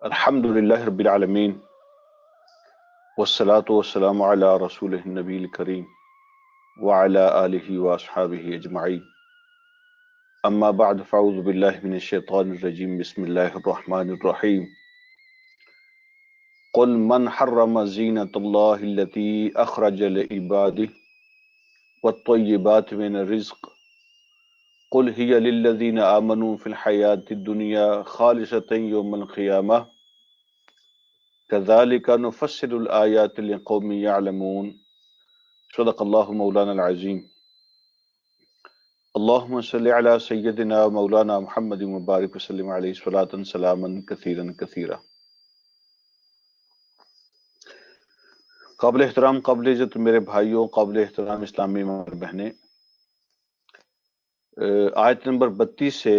الحمد للہ رب العالمین والصلاة والسلام علی رسولہ النبی الکریم وعلی آلہ واصحابہ اجمعین اما بعد فاعوذ باللہ من الشیطان الرجیم بسم اللہ الرحمن الرحیم قل من حرم زینة اللہ التي اخرج لعباده والطیبات من الرزق قل هی للذین آمنوا فی الحیاة الدنیا خالصة یوم القیامہ كذلك نفصل الآيات لقوم يعلمون صدق اللہ مولانا العظیم اللہم صلی علی سیدنا مولانا محمد مبارک وسلم علیہ صلاۃ سلاما کثیرا کثیرا۔ قابل احترام، قابل عزت میرے بھائیوں، قابل احترام اسلامی ماں بہنیں، آیت نمبر 32 سے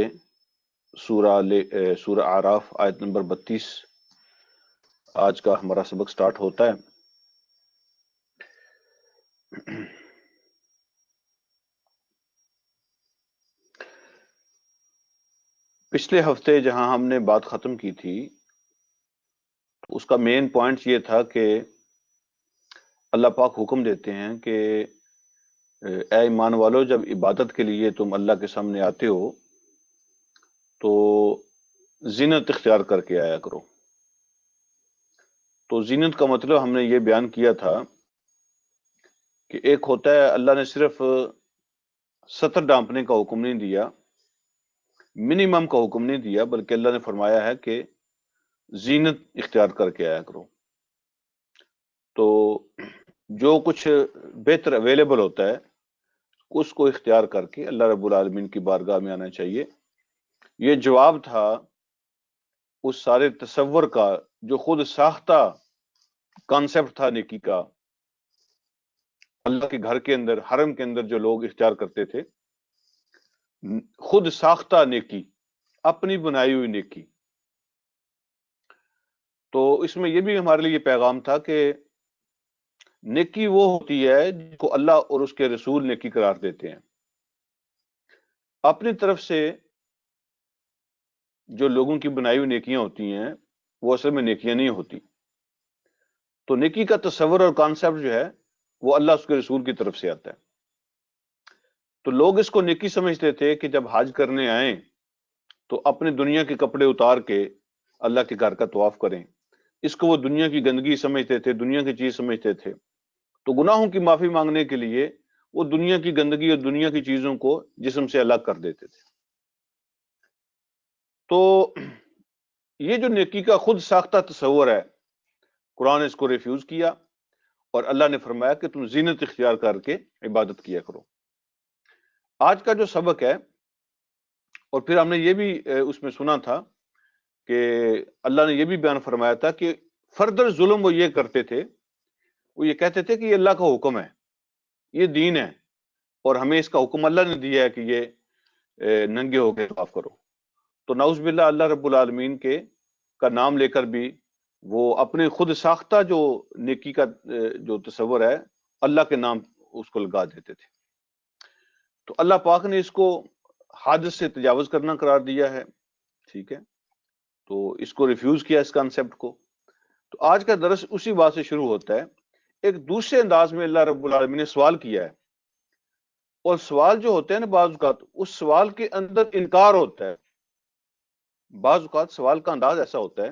سورہ اعراف آیت نمبر 32 آج کا ہمارا سبق سٹارٹ ہوتا ہے۔ پچھلے ہفتے جہاں ہم نے بات ختم کی تھی اس کا مین پوائنٹ یہ تھا کہ اللہ پاک حکم دیتے ہیں کہ اے ایمان والو، جب عبادت کے لیے تم اللہ کے سامنے آتے ہو تو زینت اختیار کر کے آیا کرو۔ تو زینت کا مطلب ہم نے یہ بیان کیا تھا کہ ایک ہوتا ہے اللہ نے صرف ستر ڈانپنے کا حکم نہیں دیا، منیمم کا حکم نہیں دیا، بلکہ اللہ نے فرمایا ہے کہ زینت اختیار کر کے آیا کرو۔ تو جو کچھ بہتر اویلیبل ہوتا ہے اس کو اختیار کر کے اللہ رب العالمین کی بارگاہ میں آنا چاہیے۔ یہ جواب تھا اس سارے تصور کا جو خود ساختہ کانسیپٹ تھا نیکی کا، اللہ کے گھر کے اندر، حرم کے اندر جو لوگ اختیار کرتے تھے خود ساختہ نیکی، اپنی بنائی ہوئی نیکی۔ تو اس میں یہ بھی ہمارے لیے پیغام تھا کہ نیکی وہ ہوتی ہے جس کو اللہ اور اس کے رسول نیکی قرار دیتے ہیں۔ اپنی طرف سے جو لوگوں کی بنائی ہوئی نیکیاں ہوتی ہیں وہ اصل میں نیکیاں نہیں ہوتی۔ تو نیکی کا تصور اور کانسیپٹ جو ہے وہ اللہ اس کے رسول کی طرف سے آتا ہے۔ تو لوگ اس کو نیکی سمجھتے تھے کہ جب حج کرنے آئیں تو اپنے دنیا کے کپڑے اتار کے اللہ کے گھر کا طواف کریں۔ اس کو وہ دنیا کی گندگی سمجھتے تھے، دنیا کی چیز سمجھتے تھے۔ تو گناہوں کی معافی مانگنے کے لیے وہ دنیا کی گندگی اور دنیا کی چیزوں کو جسم سے الگ کر دیتے تھے۔ تو یہ جو نیکی کا خود ساختہ تصور ہے، قرآن اس کو ریفیوز کیا اور اللہ نے فرمایا کہ تم زینت اختیار کر کے عبادت کیا کرو۔ آج کا جو سبق ہے، اور پھر ہم نے یہ بھی اس میں سنا تھا کہ اللہ نے یہ بھی بیان فرمایا تھا کہ فردر ظلم وہ یہ کرتے تھے، وہ یہ کہتے تھے کہ یہ اللہ کا حکم ہے، یہ دین ہے، اور ہمیں اس کا حکم اللہ نے دیا ہے کہ یہ ننگے ہو کے طواف کرو۔ تو نعوذ باللہ اللہ رب العالمین کا نام لے کر بھی وہ اپنے خود ساختہ جو نیکی کا جو تصور ہے اللہ کے نام اس کو لگا دیتے تھے۔ تو اللہ پاک نے اس کو حادث سے تجاوز کرنا قرار دیا ہے، ٹھیک ہے، تو اس کو ریفیوز کیا، اس کانسیپٹ کو۔ تو آج کا درس اسی بات سے شروع ہوتا ہے۔ ایک دوسرے انداز میں اللہ رب العالمین نے سوال کیا ہے، اور سوال جو ہوتے ہیں نا بعض اوقات اس سوال کے اندر انکار ہوتا ہے۔ بعض اوقات سوال کا انداز ایسا ہوتا ہے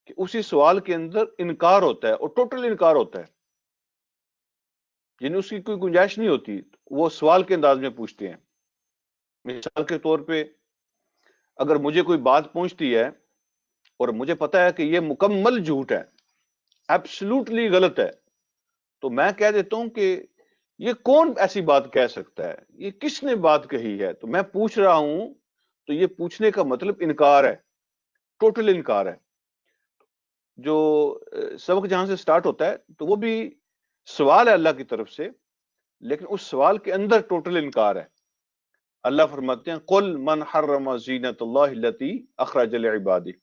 کہ اسی سوال کے اندر انکار ہوتا ہے، اور ٹوٹل انکار ہوتا ہے، یعنی اس کی کوئی گنجائش نہیں ہوتی۔ وہ سوال کے انداز میں پوچھتے ہیں۔ مثال کے طور پہ اگر مجھے کوئی بات پہنچتی ہے اور مجھے پتا ہے کہ یہ مکمل جھوٹ ہے، ایبسلوٹلی غلط ہے، تو میں کہہ دیتا ہوں کہ یہ کون ایسی بات کہہ سکتا ہے، یہ کس نے بات کہی ہے، تو میں پوچھ رہا ہوں، تو یہ پوچھنے کا مطلب انکار ہے، ٹوٹل انکار ہے۔ جو سبق جہاں سے سٹارٹ ہوتا ہے تو وہ بھی سوال ہے اللہ کی طرف سے، لیکن اس سوال کے اندر ٹوٹل انکار ہے۔ اللہ فرماتے ہیں قل من حرم زینت اللہ التی اخرج لعبادہ۔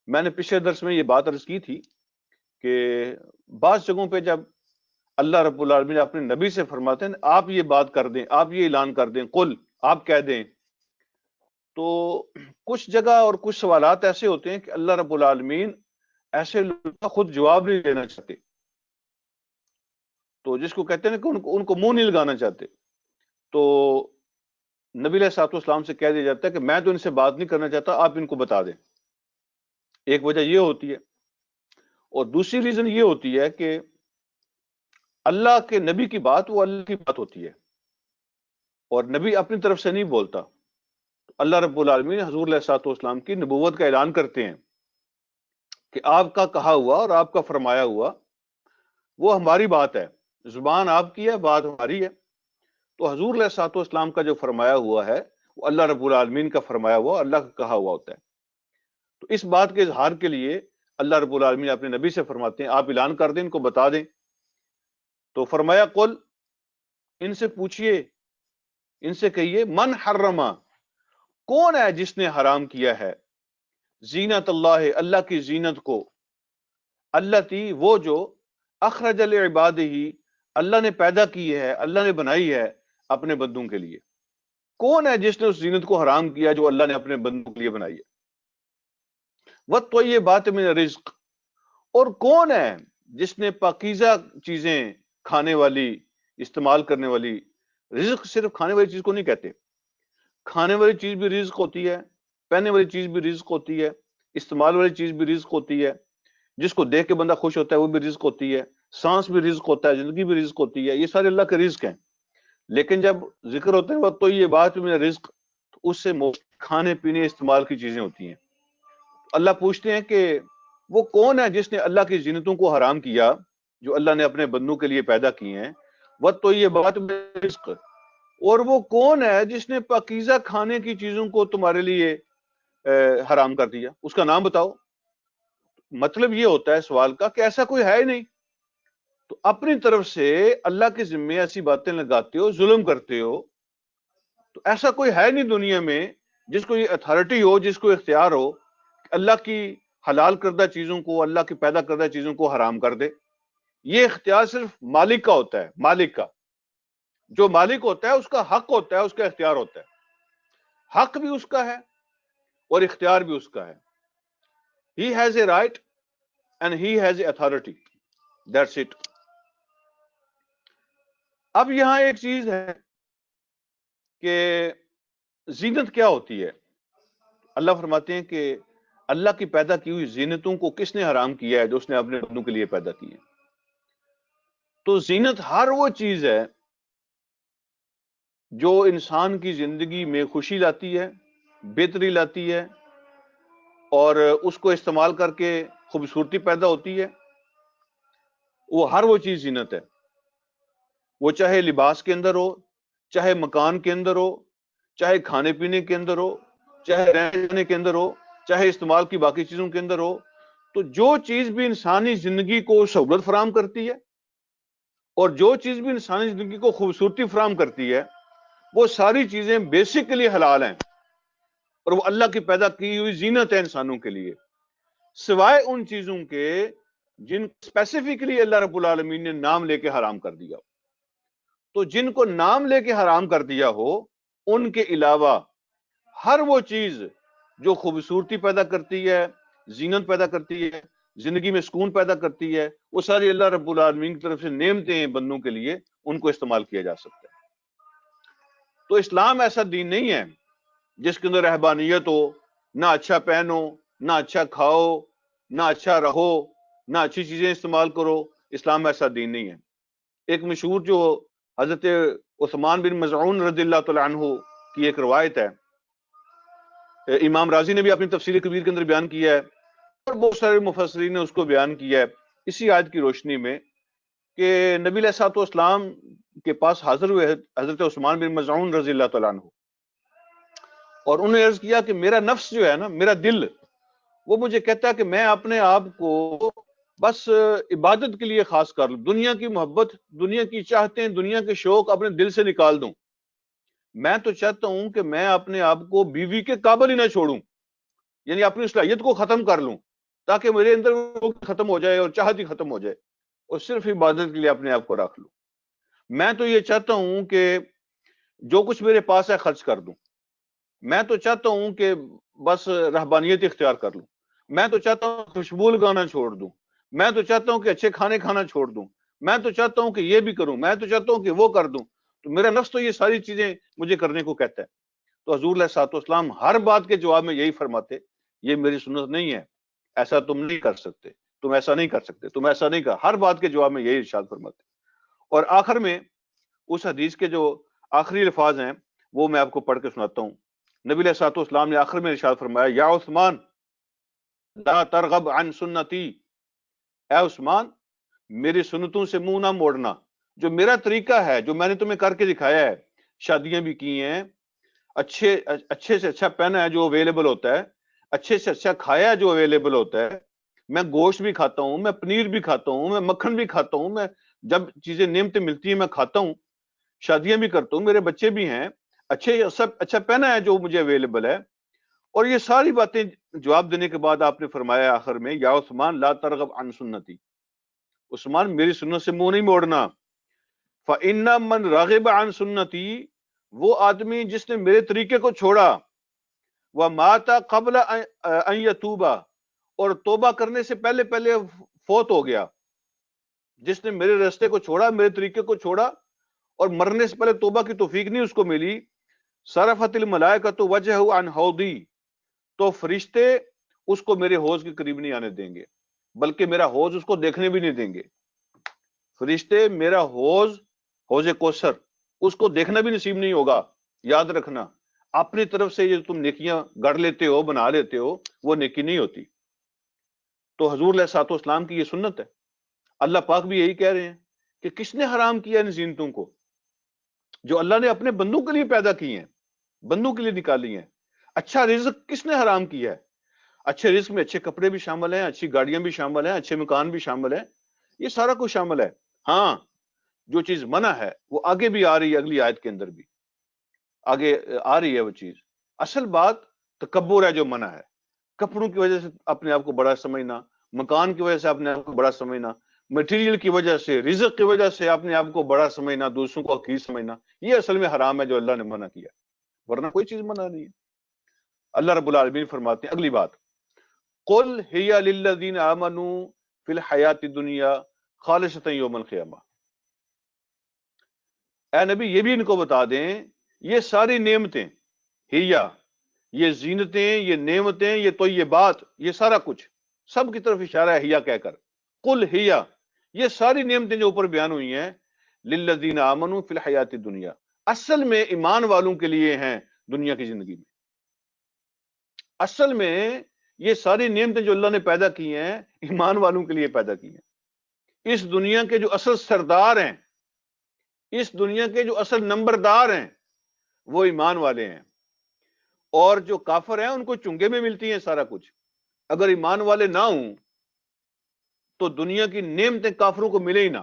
میں نے پچھلے درس میں یہ بات عرض کی تھی کہ بعض جگہوں پہ جب اللہ رب العالمین اپنے نبی سے فرماتے ہیں آپ یہ بات کر دیں، آپ یہ اعلان کر دیں، قل آپ کہہ دیں، تو کچھ جگہ اور کچھ سوالات ایسے ہوتے ہیں کہ اللہ رب العالمین ایسے لوگوں کا خود جواب نہیں دینا چاہتے، تو جس کو کہتے ہیں کہ ان کو منہ نہیں لگانا چاہتے، تو نبی علیہ الصلوۃ والسلام سے کہہ دیا جاتا ہے کہ میں تو ان سے بات نہیں کرنا چاہتا، آپ ان کو بتا دیں۔ ایک وجہ یہ ہوتی ہے، اور دوسری ریزن یہ ہوتی ہے کہ اللہ کے نبی کی بات وہ اللہ کی بات ہوتی ہے، اور نبی اپنی طرف سے نہیں بولتا۔ اللہ رب العالمین حضور علیہ الصلوۃ والسلام کی نبوت کا اعلان کرتے ہیں کہ آپ کا کہا ہوا اور آپ کا فرمایا ہوا وہ ہماری بات ہے، زبان آپ کی ہے، بات ہماری ہے۔ تو حضور علیہ الصلوۃ والسلام کا جو فرمایا ہوا ہے وہ اللہ رب العالمین کا فرمایا ہوا، اللہ کا کہا ہوا ہوتا ہے۔ تو اس بات کے اظہار کے لیے اللہ رب العالمین اپنے نبی سے فرماتے ہیں آپ اعلان کر دیں، ان کو بتا دیں۔ تو فرمایا قل، ان سے پوچھئے، ان سے کہیے، من حرما، کون ہے جس نے حرام کیا ہے، زینت اللہ، اللہ کی زینت کو، اللہ تھی وہ جو اخرج لعبادہ، اللہ نے پیدا کی ہے، اللہ نے بنائی ہے اپنے بندوں کے لیے۔ کون ہے جس نے اس زینت کو حرام کیا جو اللہ نے اپنے بندوں کے لیے بنائی ہے؟ وَالطَّیِّبَاتِ مِنَ الرِّزْقِ، اور کون ہے جس نے پاکیزہ چیزیں کھانے والی، استعمال کرنے والی، رزق صرف کھانے والی چیز کو نہیں کہتے، کھانے والی چیز بھی رزق ہوتی ہے، پہننے والی چیز بھی رزق ہوتی ہے، استعمال والی چیز بھی رزق ہوتی ہے، جس کو دیکھ کے بندہ خوش ہوتا ہے وہ بھی رزق ہوتی ہے، سانس بھی رزق ہوتا ہے، زندگی بھی رزق ہوتی ہے، یہ سارے اللہ کے رزق ہیں۔ لیکن جب ذکر ہوتے ہیں تو یہ بات میں رزق، اس سے کھانے پینے استعمال کی چیزیں ہوتی ہیں۔ اللہ پوچھتے ہیں کہ وہ کون ہے جس نے اللہ کی زینتوں کو حرام کیا جو اللہ نے اپنے بندوں کے لیے پیدا کی ہیں، وہ تو یہ بات میں رزق، اور وہ کون ہے جس نے پاکیزہ کھانے کی چیزوں کو تمہارے لیے حرام کر دیا، اس کا نام بتاؤ۔ مطلب یہ ہوتا ہے سوال کا کہ ایسا کوئی ہے ہی نہیں، تو اپنی طرف سے اللہ کے ذمے ایسی باتیں لگاتے ہو، ظلم کرتے ہو، تو ایسا کوئی ہے نہیں دنیا میں جس کو یہ اتھارٹی ہو، جس کو اختیار ہو کہ اللہ کی حلال کردہ چیزوں کو، اللہ کی پیدا کردہ چیزوں کو حرام کر دے۔ یہ اختیار صرف مالک کا ہوتا ہے، مالک کا۔ جو مالک ہوتا ہے اس کا حق ہوتا ہے، اس کا اختیار ہوتا ہے، حق بھی اس کا ہے اور اختیار بھی اس کا ہے۔ He has a right and he has a authority. That's it. اب یہاں ایک چیز ہے کہ زینت کیا ہوتی ہے؟ اللہ فرماتے ہیں کہ اللہ کی پیدا کی ہوئی زینتوں کو کس نے حرام کیا ہے؟ جو اس نے اپنے بندوں کے لیے پیدا کی ہے۔ تو زینت ہر وہ چیز ہے جو انسان کی زندگی میں خوشی لاتی ہے، بہتری لاتی ہے، اور اس کو استعمال کر کے خوبصورتی پیدا ہوتی ہے، وہ ہر وہ چیز زینت ہے۔ وہ چاہے لباس کے اندر ہو، چاہے مکان کے اندر ہو، چاہے کھانے پینے کے اندر ہو، چاہے رہنے کے اندر ہو، چاہے استعمال کی باقی چیزوں کے اندر ہو۔ تو جو چیز بھی انسانی زندگی کو سہولت فراہم کرتی ہے اور جو چیز بھی انسانی زندگی کو خوبصورتی فراہم کرتی ہے، وہ ساری چیزیں بیسیکلی حلال ہیں، اور وہ اللہ کی پیدا کی ہوئی زینت ہے انسانوں کے لیے، سوائے ان چیزوں کے جن اسپیسیفکلی اللہ رب العالمین نے نام لے کے حرام کر دیا۔ تو جن کو نام لے کے حرام کر دیا ہو، ان کے علاوہ ہر وہ چیز جو خوبصورتی پیدا کرتی ہے، زینت پیدا کرتی ہے، زندگی میں سکون پیدا کرتی ہے، وہ ساری اللہ رب العالمین کی طرف سے نعمتیں ہیں بندوں کے لیے، ان کو استعمال کیا جا سکتا ہے۔ تو اسلام ایسا دین نہیں ہے جس کے اندر رہبانیت ہو، نہ اچھا پہنو، نہ اچھا کھاؤ، نہ اچھا رہو، نہ اچھی چیزیں استعمال کرو۔ اسلام ایسا دین نہیں ہے۔ ایک مشہور جو حضرت عثمان بن مظعون رضی اللہ تعالیٰ عنہ کی ایک روایت ہے، امام راضی نے بھی اپنی تفسیر کبیر کے اندر بیان کیا ہے، اور بہت سارے مفسرین نے اس کو بیان کیا ہے اسی آیت کی روشنی میں، کہ نبی علیہ الصلوۃ والسلام کے پاس حاضر ہوئے حضرت عثمان بن مظعون رضی اللہ تعالیٰ عنہ، اور انہوں نے عرض کیا کہ میرا نفس جو ہے نا، میرا دل، وہ مجھے کہتا ہے کہ میں اپنے آپ کو بس عبادت کے لیے خاص کر لوں، دنیا کی محبت، دنیا کی چاہتیں، دنیا کے شوق اپنے دل سے نکال دوں۔ میں تو چاہتا ہوں کہ میں اپنے آپ کو بیوی کے قابل ہی نہ چھوڑوں، یعنی اپنی صلاحیت کو ختم کر لوں، تاکہ میرے اندر وہ ختم ہو جائے اور چاہت ہی ختم ہو جائے، اور صرف عبادت کے لیے اپنے آپ کو رکھ لوں۔ میں تو یہ چاہتا ہوں کہ جو کچھ میرے پاس ہے خرچ کر دوں، میں تو چاہتا ہوں کہ بس رہبانیت اختیار کر لوں، میں تو چاہتا ہوں خوشبو لگانا چھوڑ دوں، میں تو چاہتا ہوں کہ اچھے کھانے کھانا چھوڑ دوں، میں تو چاہتا ہوں کہ یہ بھی کروں، میں تو چاہتا ہوں کہ وہ کر دوں، تو میرا نفس تو یہ ساری چیزیں مجھے کرنے کو کہتا ہے۔ تو حضور علیہ الصلوۃ والسلام ہر بات کے جواب میں یہی فرماتے، یہ میری سنت نہیں ہے، ایسا تم نہیں کر سکتے، تم ایسا نہیں کر سکتے، تم ایسا نہیں کر، ہر بات کے جواب میں یہی ارشاد فرماتے۔ اور آخر میں اس حدیث کے جو آخری الفاظ ہیں وہ میں آپ کو پڑھ کے سناتا ہوں۔ نبی علیہ الصلوۃ والسلام نے آخر میں ارشاد فرمایا، یا عثمان لا ترغب عن سنتی، اے عثمان میری سنتوں سے منہ نہ موڑنا، جو میرا طریقہ ہے، جو میں نے تمہیں کر کے دکھایا ہے، شادیاں بھی کی ہیں، اچھے سے اچھا پہنا ہے جو اویلیبل ہوتا ہے، اچھے سے اچھا کھایا ہے جو اویلیبل ہوتا ہے، میں گوشت بھی کھاتا ہوں، میں پنیر بھی کھاتا ہوں، میں مکھن بھی کھاتا ہوں، میں جب چیزیں نعمتیں ملتی ہیں میں کھاتا ہوں، شادیاں بھی کرتا ہوں، میرے بچے بھی ہیں، اچھے سب اچھا پہنا ہے جو مجھے اویلیبل ہے۔ اور یہ ساری باتیں جواب دینے کے بعد آپ نے فرمایا آخر میں، یا عثمان لا ترغب عن سنتی، عثمان میری سنت سے منہ نہیں موڑنا، فإن من رغب عن سنتی، وہ آدمی جس نے میرے طریقے کو چھوڑا، ومات قبل ان یتوبا، اور توبہ کرنے سے پہلے پہلے فوت ہو گیا، جس نے میرے راستے کو چھوڑا، میرے طریقے کو چھوڑا اور مرنے سے پہلے توبہ کی توفیق نہیں اس کو ملی، صرفت الملائکۃ وجہہ عن حوضی، تو فرشتے اس کو میرے حوض کے قریب نہیں آنے دیں گے، بلکہ میرا حوض اس کو دیکھنے بھی نہیں دیں گے۔ فرشتے میرا حوض کوثر اس کو دیکھنا بھی نصیب نہیں ہوگا۔ یاد رکھنا، اپنی طرف سے یہ تم نیکیاں گڑ لیتے ہو، بنا لیتے ہو، وہ نیکی نہیں ہوتی۔ تو حضور علیہ الصلوۃ والسلام کی یہ سنت ہے۔ اللہ پاک بھی یہی کہہ رہے ہیں کہ کس نے حرام کیا ان زینتوں کو جو اللہ نے اپنے بندوں کے لیے پیدا کی ہیں، بندوں کے لیے نکالی ہیں۔ اچھا رزق کس نے حرام کیا ہے؟ اچھے رزق میں اچھے کپڑے بھی شامل ہیں، اچھی گاڑیاں بھی شامل ہیں، اچھے مکان بھی شامل ہیں، یہ سارا کچھ شامل ہے۔ ہاں، جو چیز منع ہے وہ آگے بھی آ رہی ہے، اگلی آیت کے اندر بھی آگے آ رہی ہے وہ چیز۔ اصل بات تکبر ہے جو منع ہے، کپڑوں کی وجہ سے اپنے آپ کو بڑا سمجھنا، مکان کی وجہ سے اپنے آپ کو بڑا سمجھنا، مٹیریل کی وجہ سے، رزق کی وجہ سے اپنے آپ کو بڑا سمجھنا، دوسروں کو حقیر سمجھنا، یہ اصل میں حرام ہے جو اللہ نے منع کیا، ورنہ کوئی چیز منع نہیں ہے۔ اللہ رب العالمین فرماتے ہیں اگلی بات، قل ہی للذین آمنوا فی الحیات الدنیا خالصۃ یوم القیامہ، اے نبی یہ بھی ان کو بتا دیں، یہ ساری نعمتیں، ہیا یہ زینتیں، یہ نعمتیں، یہ طیبات، یہ سارا کچھ سب کی طرف اشارہ ہے ہیا کہہ کر، قل ہیا یہ ساری نعمتیں جو اوپر بیان ہوئی ہیں، للذین آمنوا فی الحیات الدنیا، اصل میں ایمان والوں کے لیے ہیں دنیا کی زندگی میں۔ اصل میں یہ ساری نعمتیں جو اللہ نے پیدا کی ہیں ایمان والوں کے لیے پیدا کی ہیں۔ اس دنیا کے جو اصل سردار ہیں، اس دنیا کے جو اصل نمبردار ہیں، وہ ایمان والے ہیں، اور جو کافر ہیں ان کو چنگے میں ملتی ہیں سارا کچھ۔ اگر ایمان والے نہ ہوں تو دنیا کی نعمتیں کافروں کو ملے ہی نہ۔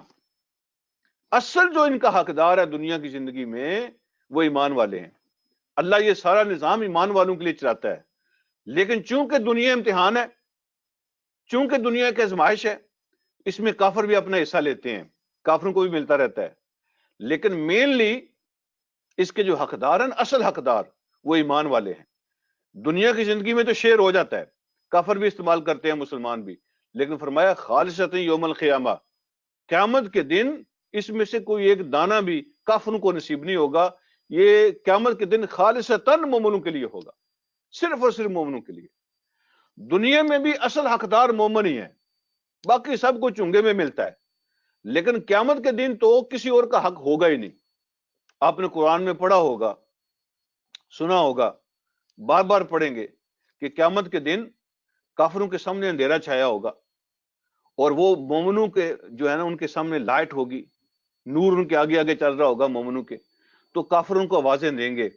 اصل جو ان کا حقدار ہے دنیا کی زندگی میں وہ ایمان والے ہیں۔ اللہ یہ سارا نظام ایمان والوں کے لیے چلاتا ہے، لیکن چونکہ دنیا امتحان ہے، چونکہ دنیا کی آزمائش ہے، اس میں کافر بھی اپنا حصہ لیتے ہیں، کافروں کو بھی ملتا رہتا ہے، لیکن مینلی اس کے جو حقدار ہیں، اصل حقدار وہ ایمان والے ہیں۔ دنیا کی زندگی میں تو شیئر ہو جاتا ہے، کافر بھی استعمال کرتے ہیں، مسلمان بھی، لیکن فرمایا خالصۃ یوم القیامہ، قیامت کے دن اس میں سے کوئی ایک دانہ بھی کافروں کو نصیب نہیں ہوگا، یہ قیامت کے دن خالصتاً مومنوں کے لیے ہوگا، صرف اور صرف مومنوں کے لیے۔ دنیا میں بھی اصل حقدار مومن ہی ہے، باقی سب کچھ چنگے میں ملتا ہے، لیکن قیامت کے دن تو کسی اور کا حق ہوگا ہی نہیں۔ آپ نے قرآن میں پڑھا ہوگا، سنا ہوگا، بار بار پڑھیں گے کہ قیامت کے دن کافروں کے سامنے اندھیرا چھایا ہوگا، اور وہ مومنوں کے جو ہے نا ان کے سامنے لائٹ ہوگی، نور ان کے آگے آگے چل رہا ہوگا مومنوں کے، تو کافروں کو آوازیں دیں گے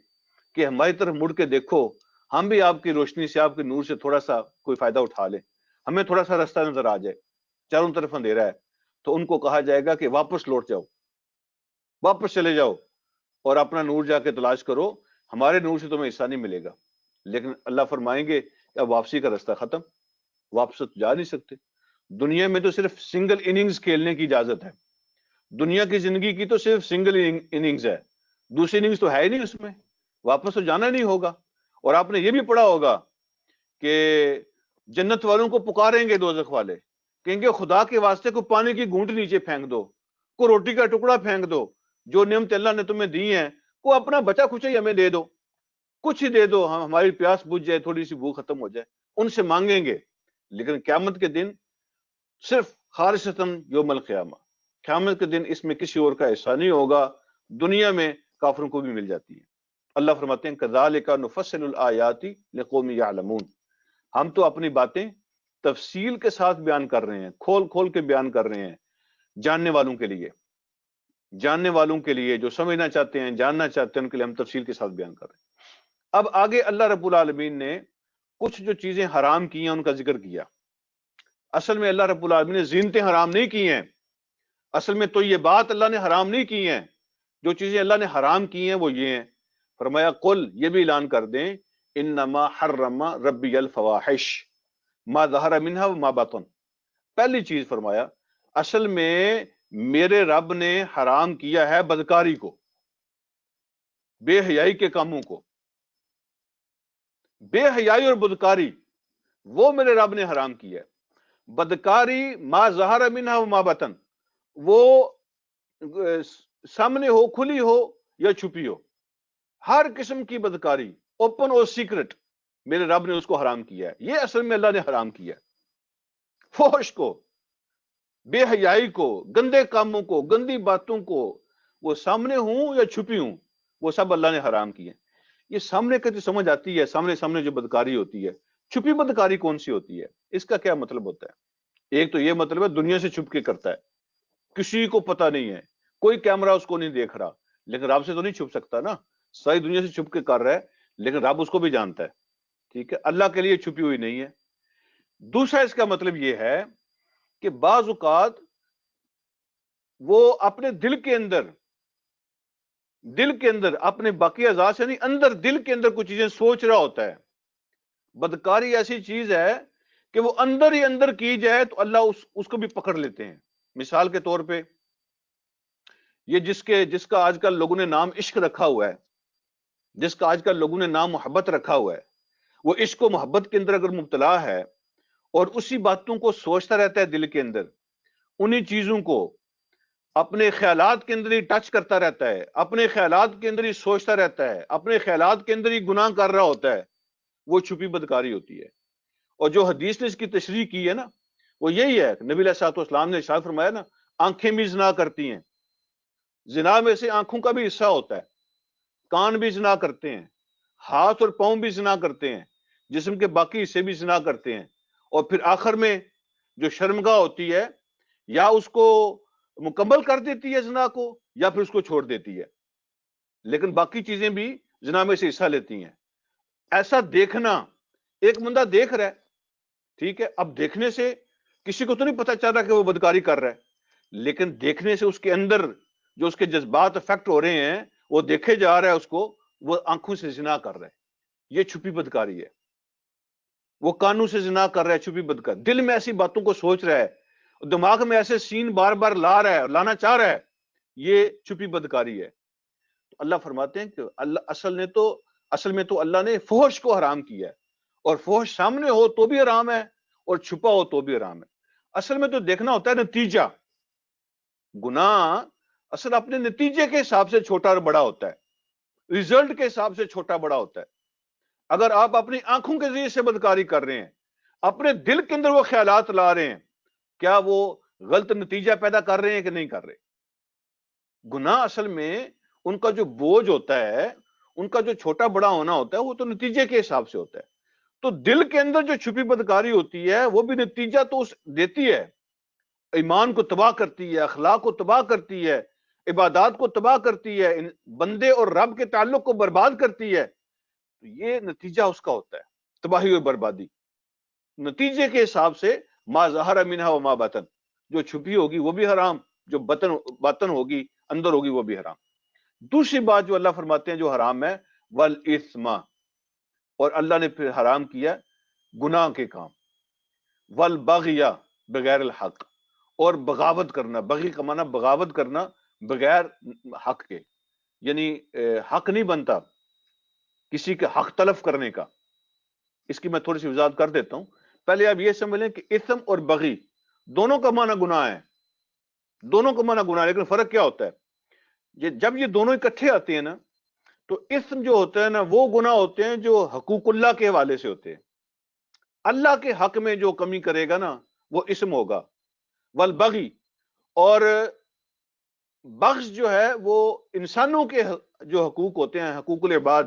کہ ہماری طرف مڑ کے دیکھو، ہم بھی آپ کی روشنی سے، آپ کے نور سے تھوڑا سا کوئی فائدہ اٹھا لیں، ہمیں تھوڑا سا راستہ نظر آ جائے، چاروں طرف اندھیرا ہے۔ تو ان کو کہا جائے گا کہ واپس لوٹ جاؤ، واپس چلے جاؤ اور اپنا نور جا کے تلاش کرو، ہمارے نور سے تمہیں حصہ نہیں ملے گا۔ لیکن اللہ فرمائیں گے کہ اب واپسی کا راستہ ختم، واپس تو جا نہیں سکتے۔ دنیا میں تو صرف سنگل اننگز کھیلنے کی اجازت ہے، دنیا کی زندگی کی تو صرف سنگل اننگز ہے، دوسری اننگز تو ہے ہی نہیں اس میں، واپس تو جانا نہیں ہوگا۔ اور آپ نے یہ بھی پڑھا ہوگا کہ جنت والوں کو پکاریں گے دوزخ والے، کہیں گے خدا کے واسطے کو پانی کی گھونٹ نیچے پھینک دو، کو روٹی کا ٹکڑا پھینک دو، جو نعمت اللہ نے تمہیں دی ہیں کو اپنا بچا کچھ ہی ہمیں دے دو، کچھ ہی دے دو، ہماری پیاس بجھ جائے، تھوڑی سی بھوک ختم ہو جائے۔ ان سے مانگیں گے، لیکن قیامت کے دن صرف خالصتاً یوم القیامہ، قیامت کے دن اس میں کسی اور کا حصہ نہیں ہوگا، دنیا میں کافروں کو بھی مل جاتی ہے۔ اللہ فرماتے ہیں کذالک نفصل الآیات لقوم یعلمون، ہم تو اپنی باتیں تفصیل کے ساتھ بیان کر رہے ہیں، کھول کھول کے بیان کر رہے ہیں، جاننے والوں کے لیے، جاننے والوں کے لیے جو سمجھنا چاہتے ہیں، جاننا چاہتے ہیں، ان کے لیے ہم تفصیل کے ساتھ بیان کر رہے ہیں۔ اب آگے اللہ رب العالمین نے کچھ جو چیزیں حرام کی ہیں ان کا ذکر کیا۔ اصل میں اللہ رب العالمین نے زینتیں حرام نہیں کی ہیں، اصل میں تو یہ بات اللہ نے حرام نہیں کی ہیں، جو چیزیں اللہ نے حرام کی ہیں وہ یہ ہیں۔ فرمایا قل، یہ بھی اعلان کر دیں، انما حرم ربی الفواحش ما ظہر منہا وما بطن، پہلی چیز فرمایا اصل میں میرے رب نے حرام کیا ہے بدکاری کو، بے حیائی کے کاموں کو، بے حیائی اور بدکاری وہ میرے رب نے حرام کیا ہے۔ بدکاری ما ظہر منہا وما بطن، وہ سامنے ہو، کھلی ہو یا چھپی ہو، ہر قسم کی بدکاری، اوپن اور سیکرٹ، میرے رب نے اس کو حرام کیا ہے۔ یہ اصل میں اللہ نے حرام کیا ہے، فحش کو، بے حیائی کو، گندے کاموں کو، گندی باتوں کو، وہ سامنے ہوں یا چھپی ہوں، وہ سب اللہ نے حرام کیے۔ یہ سامنے کا جو سمجھ آتی ہے، سامنے سامنے جو بدکاری ہوتی ہے، چھپی بدکاری کون سی ہوتی ہے؟ اس کا کیا مطلب ہوتا ہے؟ ایک تو یہ مطلب ہے دنیا سے چھپ کے کرتا ہے، کسی کو پتہ نہیں ہے، کوئی کیمرہ اس کو نہیں دیکھ رہا، لیکن رب سے تو نہیں چھپ سکتا نا، ساری دنیا سے چھپ کے کر رہا ہے، لیکن رب اس کو بھی جانتا ہے، ٹھیک ہے، اللہ کے لیے چھپی ہوئی نہیں ہے۔ دوسرا اس کا مطلب یہ ہے کہ بعض اوقات وہ اپنے دل کے اندر اپنے باقی اعضاء سے نہیں، اندر دل کے اندر کچھ چیزیں سوچ رہا ہوتا ہے۔ بدکاری ایسی چیز ہے کہ وہ اندر ہی اندر کی جائے تو اللہ اس کو بھی پکڑ لیتے ہیں۔ مثال کے طور پہ یہ جس کا آج کل لوگوں نے نام عشق رکھا ہوا ہے، جس کا آج کل لوگوں نے نام محبت رکھا ہوا ہے، وہ عشق و محبت کے اندر اگر مبتلا ہے اور اسی باتوں کو سوچتا رہتا ہے دل کے اندر، انہی چیزوں کو اپنے خیالات کے اندر ہی ٹچ کرتا رہتا ہے، اپنے خیالات کے اندر ہی سوچتا رہتا ہے، اپنے خیالات کے اندر ہی گناہ کر رہا ہوتا ہے، وہ چھپی بدکاری ہوتی ہے۔ اور جو حدیث نے اس کی تشریح کی ہے نا، وہ یہی ہے، نبی علیہ الصلوۃ والسلام نے ارشاد فرمایا نا، آنکھیں بھی زنا کرتی ہیں، زنا میں سے آنکھوں کا بھی حصہ ہوتا ہے، کان بھی زنا کرتے ہیں، ہاتھ اور پاؤں بھی زنا کرتے ہیں، جسم کے باقی حصے بھی زنا کرتے ہیں، اور پھر آخر میں جو شرمگاہ ہوتی ہے، یا اس کو مکمل کر دیتی ہے زنا کو، یا پھر اس کو چھوڑ دیتی ہے، لیکن باقی چیزیں بھی زنا میں سے حصہ لیتی ہیں۔ ایسا دیکھنا، ایک بندہ دیکھ رہا ہے، ٹھیک ہے، اب دیکھنے سے کسی کو تو نہیں پتہ چل رہا کہ وہ بدکاری کر رہا ہے، لیکن دیکھنے سے اس کے اندر جو اس کے جذبات افیکٹ ہو رہے ہیں، وہ دیکھے جا رہا ہے، اس کو وہ آنکھوں سے زنا کر رہا ہے، یہ چھپی بدکاری ہے۔ وہ کانوں سے زنا کر رہا ہے، چھپی بدکاری، دل میں ایسی باتوں کو سوچ رہا ہے، دماغ میں ایسے سین بار بار لا رہا ہے، لانا چاہ رہا ہے، یہ چھپی بدکاری ہے۔ تو اللہ فرماتے ہیں کہ اصل میں تو اللہ نے فحش کو حرام کیا ہے، اور فحش سامنے ہو تو بھی حرام ہے اور چھپا ہو تو بھی حرام ہے۔ اصل میں تو دیکھنا ہوتا ہے نتیجہ، گناہ اصل اپنے نتیجے کے حساب سے چھوٹا اور بڑا ہوتا ہے، ریزلٹ کے حساب سے چھوٹا بڑا ہوتا ہے۔ اگر آپ اپنی آنکھوں کے ذریعے سے بدکاری کر رہے ہیں، اپنے دل کے اندر وہ خیالات لا رہے ہیں، کیا وہ غلط نتیجہ پیدا کر رہے ہیں کہ نہیں کر رہے؟ گناہ اصل میں ان کا جو بوجھ ہوتا ہے، ان کا جو چھوٹا بڑا ہونا ہوتا ہے، وہ تو نتیجے کے حساب سے ہوتا ہے۔ تو دل کے اندر جو چھپی بدکاری ہوتی ہے، وہ بھی نتیجہ تو دیتی ہے، ایمان کو تباہ کرتی ہے، اخلاق کو تباہ کرتی ہے، عبادات کو تباہ کرتی ہے، بندے اور رب کے تعلق کو برباد کرتی ہے۔ تو یہ نتیجہ اس کا ہوتا ہے، تباہی اور بربادی، نتیجے کے حساب سے ما ظہر منہا وما بطن، جو چھپی ہوگی وہ بھی حرام، جو باطن ہوگی، اندر ہوگی، وہ بھی حرام۔ دوسری بات جو اللہ فرماتے ہیں جو حرام ہے، والاثم، اور اللہ نے پھر حرام کیا گناہ کے کام، والبغی، بغیر الحق، اور بغاوت کرنا، بغی کا معنی بغاوت کرنا بغیر حق کے، یعنی حق نہیں بنتا، کسی کے حق تلف کرنے کا. اس کی میں تھوڑی سی وضاحت کر دیتا ہوں. پہلے آپ یہ سمجھ لیں کہ اثم اور بغی دونوں کا معنی گناہ ہے، دونوں کا معنی گناہ ہے، لیکن فرق کیا ہوتا ہے؟ جب یہ دونوں اکٹھے آتے ہیں نا تو اثم جو ہوتا ہے نا وہ گناہ ہوتے ہیں جو حقوق اللہ کے حوالے سے ہوتے ہیں. اللہ کے حق میں جو کمی کرے گا نا وہ اثم ہوگا. والبغی، اور بغض جو ہے وہ انسانوں کے جو حقوق ہوتے ہیں، حقوق العباد،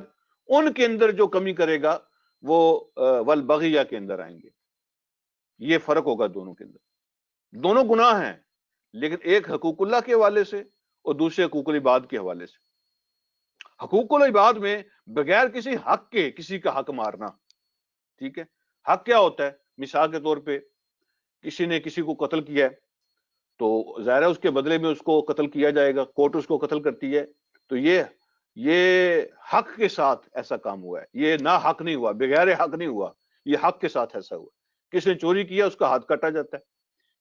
ان کے اندر جو کمی کرے گا وہ والبغیہ کے اندر آئیں گے. یہ فرق ہوگا دونوں کے اندر. دونوں گناہ ہیں لیکن ایک حقوق اللہ کے حوالے سے اور دوسرے حقوق العباد کے حوالے سے. حقوق العباد میں بغیر کسی حق کے کسی کا حق مارنا، ٹھیک ہے. حق کیا ہوتا ہے؟ مثال کے طور پہ کسی نے کسی کو قتل کیا ہے تو ظاہر ہے اس کے بدلے میں اس کو قتل کیا جائے گا، کورٹ اس کو قتل کرتی ہے. تو یہ حق کے ساتھ ایسا کام ہوا ہے، یہ نہ حق نہیں ہوا، بغیر حق نہیں ہوا، یہ حق کے ساتھ ایسا ہوا. کسی نے چوری کیا اس کا ہاتھ کاٹا جاتا ہے،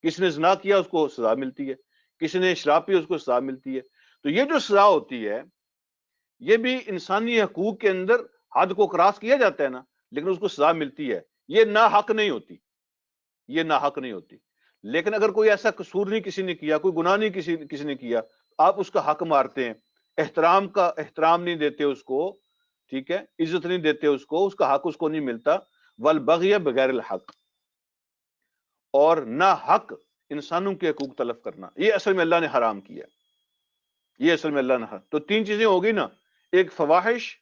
کسی نے زنا کیا اس کو سزا ملتی ہے، کسی نے شراب پی اس کو سزا ملتی ہے. تو یہ جو سزا ہوتی ہے یہ بھی انسانی حقوق کے اندر حد کو کراس کیا جاتا ہے نا، لیکن اس کو سزا ملتی ہے. یہ نا حق نہیں ہوتی، یہ نا حق نہیں ہوتی. لیکن اگر کوئی ایسا قصور نہیں کسی نے کیا، کوئی گناہ نہیں کسی نے کیا، آپ اس کا حق مارتے ہیں، احترام نہیں دیتے اس کو، ٹھیک ہے، عزت نہیں دیتے اس کا حق اس کو نہیں ملتا. والبغی بغیر الحق، اور نہ حق انسانوں کے حقوق تلف کرنا، یہ اصل میں اللہ نے حرام کیا. یہ اصل میں اللہ نے حرام. تو تین چیزیں ہوگی نا، ایک فواحش،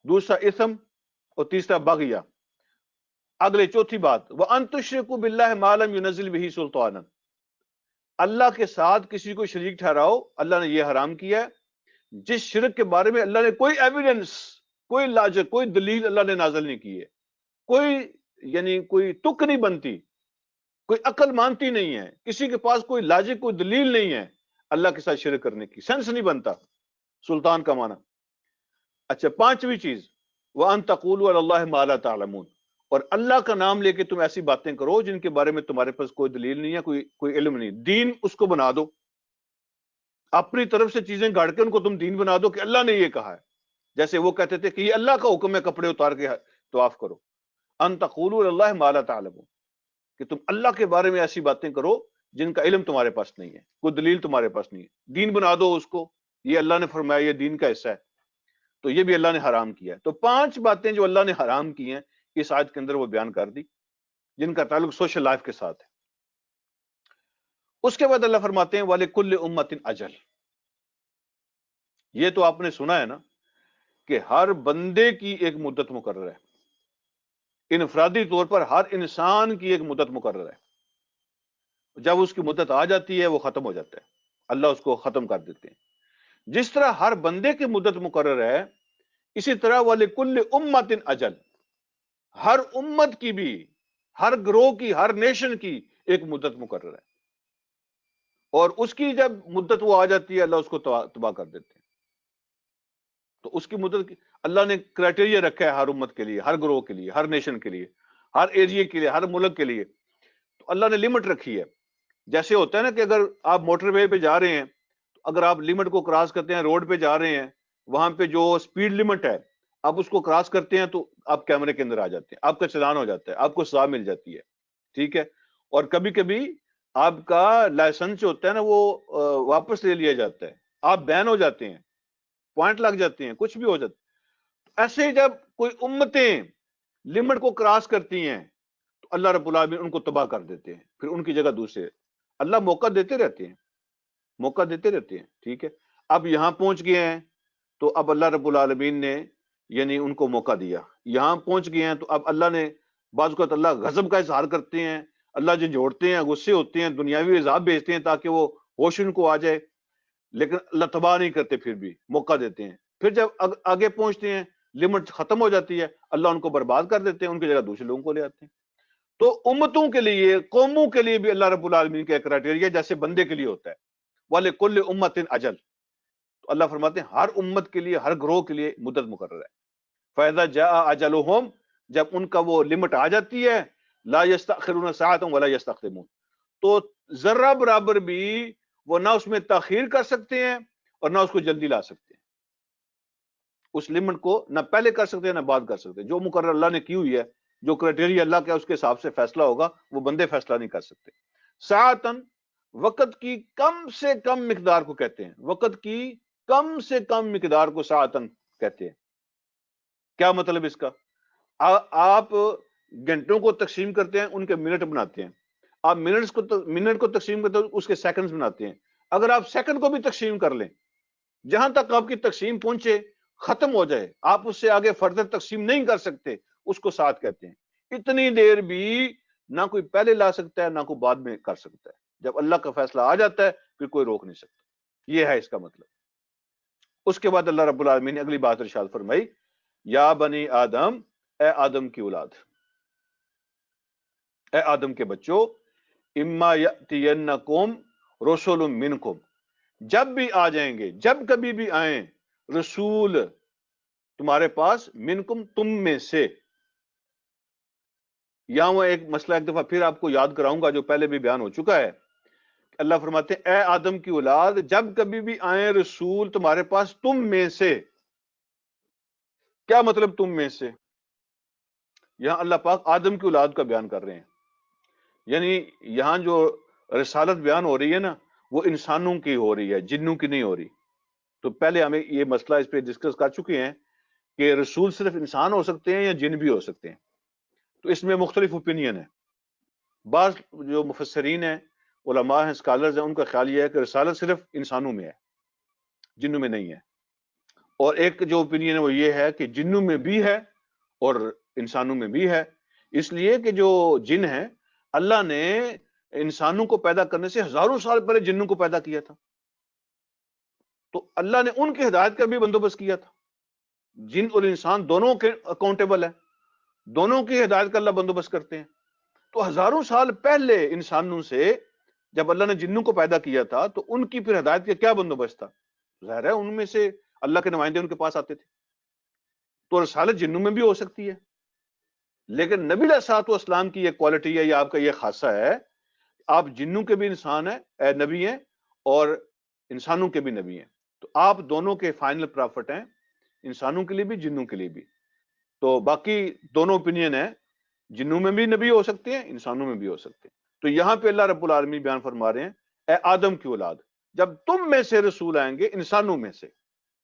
دوسرا اثم، اور تیسرا بغیہ. اگلے چوتھی بات، وَأَن تُشْرِكُوا بِاللَّهِ مَا لَمْ يُنَزِّلْ بِهِ سُلْطَانًا، اللہ کے ساتھ کسی کو شریک ٹھہراؤ، اللہ نے یہ حرام کیا ہے جس شرک کے بارے میں اللہ نے کوئی ایویڈنس، کوئی لاجک، کوئی دلیل اللہ نے نازل نہیں کی ہے. کوئی تک نہیں بنتی، کوئی عقل مانتی نہیں ہے، کسی کے پاس کوئی لاجک، کوئی دلیل نہیں ہے اللہ کے ساتھ شرک کرنے کی، سینس نہیں بنتا. سلطان کا معنی. اچھا، پانچویں چیز، وَأَن تَقُولُوا عَلَى اللَّهِ مَا لَا تَعْلَمُونَ، اور اللہ کا نام لے کے تم ایسی باتیں کرو جن کے بارے میں تمہارے پاس کوئی دلیل نہیں ہے، کوئی علم نہیں. دین اس کو بنا دو، اپنی طرف سے چیزیں گاڑ کے ان کو تم دین بنا دو کہ اللہ نے یہ کہا ہے. جیسے وہ کہتے تھے کہ یہ اللہ کا حکم ہے کپڑے اتار کے طواف کرو. ان تقولوا علی اللہ ما لا تعلمون، کہ تم اللہ کے بارے میں ایسی باتیں کرو جن کا علم تمہارے پاس نہیں ہے، کوئی دلیل تمہارے پاس نہیں ہے. دین بنا دو اس کو، یہ اللہ نے فرمایا یہ دین کا حصہ ہے. تو یہ بھی اللہ نے حرام کیا ہے. تو پانچ باتیں جو اللہ نے حرام کی ہیں اس آیت کے اندر وہ بیان کر دی، جن کا تعلق سوشل لائف کے ساتھ ہے. اس کے بعد اللہ فرماتے ہیں وَلِكُلِّ أُمَّةٍ أَجَلٌ. یہ تو آپ نے سنا ہے نا کہ ہر بندے کی ایک مدت مقرر ہے، انفرادی طور پر ہر انسان کی ایک مدت مقرر ہے. جب اس کی مدت آ جاتی ہے وہ ختم ہو جاتا ہے، اللہ اس کو ختم کر دیتے ہیں. جس طرح ہر بندے کی مدت مقرر ہے، اسی طرح وَلِكُلِّ أُمَّةٍ أَجَلٌ، ہر امت کی بھی، ہر گروہ کی، ہر نیشن کی ایک مدت مقرر ہے. اور اس کی جب مدت وہ آ جاتی ہے اللہ اس کو تباہ کر دیتے ہیں. تو اس کی مدت اللہ نے کرائٹیریا رکھا ہے ہر امت کے لیے، ہر گروہ کے لیے، ہر نیشن کے لیے، ہر ایریا کے لیے، ہر ملک کے لیے. تو اللہ نے لمٹ رکھی ہے. جیسے ہوتا ہے نا کہ اگر آپ موٹر وے پہ جا رہے ہیں، تو اگر آپ لمٹ کو کراس کرتے ہیں، روڈ پہ جا رہے ہیں، وہاں پہ جو سپیڈ لمٹ ہے آپ اس کو کراس کرتے ہیں تو آپ کیمرے کے اندر آ جاتے ہیں، آپ کا چلان ہو جاتا ہے، آپ کو سزا مل جاتی ہے، ٹھیک ہے. اور کبھی کبھی آپ کا لائسنس جو ہوتا ہے نا وہ واپس لے لیا جاتا ہے، آپ بین ہو جاتے ہیں، پوائنٹ لگ جاتے ہیں، کچھ بھی ہو جاتا ہے. ایسے ہی جب کوئی امتیں لمٹ کو کراس کرتی ہیں تو اللہ رب العالمین ان کو تباہ کر دیتے ہیں، پھر ان کی جگہ دوسرے. اللہ موقع دیتے رہتے ہیں، موقع دیتے رہتے ہیں، ٹھیک ہے. اب یہاں پہنچ گئے ہیں تو اب اللہ رب العالمین نے ان کو موقع دیا. یہاں پہنچ گئے ہیں تو اب اللہ نے بعض اوقات اللہ غضب کا اظہار کرتے ہیں، اللہ جھنجھوڑتے ہیں، غصے ہوتے ہیں، دنیاوی عذاب بھیجتے ہیں تاکہ وہ ہوش ان کو آ جائے. لیکن اللہ تباہ نہیں کرتے، پھر بھی موقع دیتے ہیں. پھر جب آگے پہنچتے ہیں، لمٹ ختم ہو جاتی ہے، اللہ ان کو برباد کر دیتے ہیں، ان کی جگہ دوسرے لوگوں کو لے آتے ہیں. تو امتوں کے لیے، قوموں کے لیے بھی اللہ رب العالمین کا کرائٹیریا جیسے بندے کے لیے ہوتا ہے، وَلِكُلِّ أُمَّةٍ أَجَلٌ. تو اللہ فرماتے ہیں ہر امت کے لیے، ہر گروہ کے لیے مدت مقرر ہے. فَإِذَا جَاءَ أَجَلُهُمْ، جب ان کا وہ لمٹ آ جاتی ہے، لَا يَسْتَأْخِرُونَ سَاعَةً وَلَا يَسْتَقْدِمُونَ، تو ذرہ برابر بھی وہ نہ اس میں تاخیر کر سکتے ہیں اور نہ اس کو جلدی لا سکتے ہیں. اس لمٹ کو نہ پہلے کر سکتے نہ بعد کر سکتے. جو مقرر اللہ نے کی ہوئی ہے، جو کرائٹیریا اللہ کا اس کے حساب سے فیصلہ ہوگا، وہ بندے فیصلہ نہیں کر سکتے. ساعتن، وقت کی کم سے کم مقدار کو کہتے ہیں. وقت کی کم سے کم مقدار کو ساعتن کہتے ہیں. کیا مطلب اس کا؟ آپ گھنٹوں کو تقسیم کرتے ہیں، ان کے منٹ بناتے ہیں. آپ منٹ کو تقسیم کرتے ہیں، اس کے سیکنڈز بناتے ہیں. اگر آپ سیکنڈ کو بھی تقسیم کر لیں، جہاں تک آپ کی تقسیم پہنچے، ختم ہو جائے، آپ اس سے آگے فردر تقسیم نہیں کر سکتے، اس کو ساتھ کہتے ہیں. اتنی دیر بھی نہ کوئی پہلے لا سکتا ہے نہ کوئی بعد میں کر سکتا ہے. جب اللہ کا فیصلہ آ جاتا ہے پھر کوئی روک نہیں سکتا. یہ ہے اس کا مطلب. اس کے بعد اللہ رب العالمین نے اگلی بات ارشاد فرمائی، یا بنی آدم، اے آدم کی اولاد، اے آدم کے بچوں، اما یأتینکم رسول منکم، جب بھی آ جائیں گے، جب کبھی بھی آئیں رسول تمہارے پاس، منکم تم میں سے. یہاں وہ ایک مسئلہ ایک دفعہ پھر آپ کو یاد کراؤں گا جو پہلے بھی بیان ہو چکا ہے. اللہ فرماتے ہیں اے آدم کی اولاد، جب کبھی بھی آئیں رسول تمہارے پاس تم میں سے. کیا مطلب تم میں سے؟ یہاں اللہ پاک آدم کی اولاد کا بیان کر رہے ہیں. یعنی یہاں جو رسالت بیان ہو رہی ہے نا، وہ انسانوں کی ہو رہی ہے، جنوں کی نہیں ہو رہی. تو پہلے ہمیں یہ مسئلہ اس پہ ڈسکس کر چکے ہیں کہ رسول صرف انسان ہو سکتے ہیں یا جن بھی ہو سکتے ہیں. تو اس میں مختلف اوپینین ہے. بعض جو مفسرین ہیں، علماء ہیں، اسکالرز ہیں، ان کا خیال یہ ہے کہ رسالت صرف انسانوں میں ہے، جنوں میں نہیں ہے. اور ایک جو اوپینین ہے وہ یہ ہے کہ جنوں میں بھی ہے اور انسانوں میں بھی ہے. اس لیے کہ جو جن ہیں، اللہ نے انسانوں کو پیدا کرنے سے ہزاروں سال پہلے جنوں کو پیدا کیا تھا. تو اللہ نے ان کی ہدایت کا بھی بندوبست کیا تھا. جن اور انسان دونوں کے اکاؤنٹیبل ہیں، دونوں کی ہدایت کا اللہ بندوبست کرتے ہیں. تو ہزاروں سال پہلے انسانوں سے جب اللہ نے جنوں کو پیدا کیا تھا تو ان کی پھر ہدایت کا کیا بندوبست تھا؟ ظاہر ہے ان میں سے اللہ کے نمائندے ان کے پاس آتے تھے. تو رسالت جنوں میں بھی ہو سکتی ہے، لیکن نبی علیہ الصلوۃ والسلام کی یہ کوالٹی ہے یا آپ کا یہ خاصہ ہے، آپ جنوں کے بھی انسان ہیں، نبی ہیں، اور انسانوں کے بھی نبی ہیں. تو آپ دونوں کے فائنل پرافٹ ہیں، انسانوں کے لیے بھی جنوں کے لیے بھی. تو باقی دونوں اوپینین ہیں، جنوں میں بھی نبی ہو سکتے ہیں، انسانوں میں بھی ہو سکتے ہیں. تو یہاں پہ اللہ رب العالمین بیان فرما رہے ہیں اے آدم کی اولاد، جب تم میں سے رسول آئیں گے، انسانوں میں سے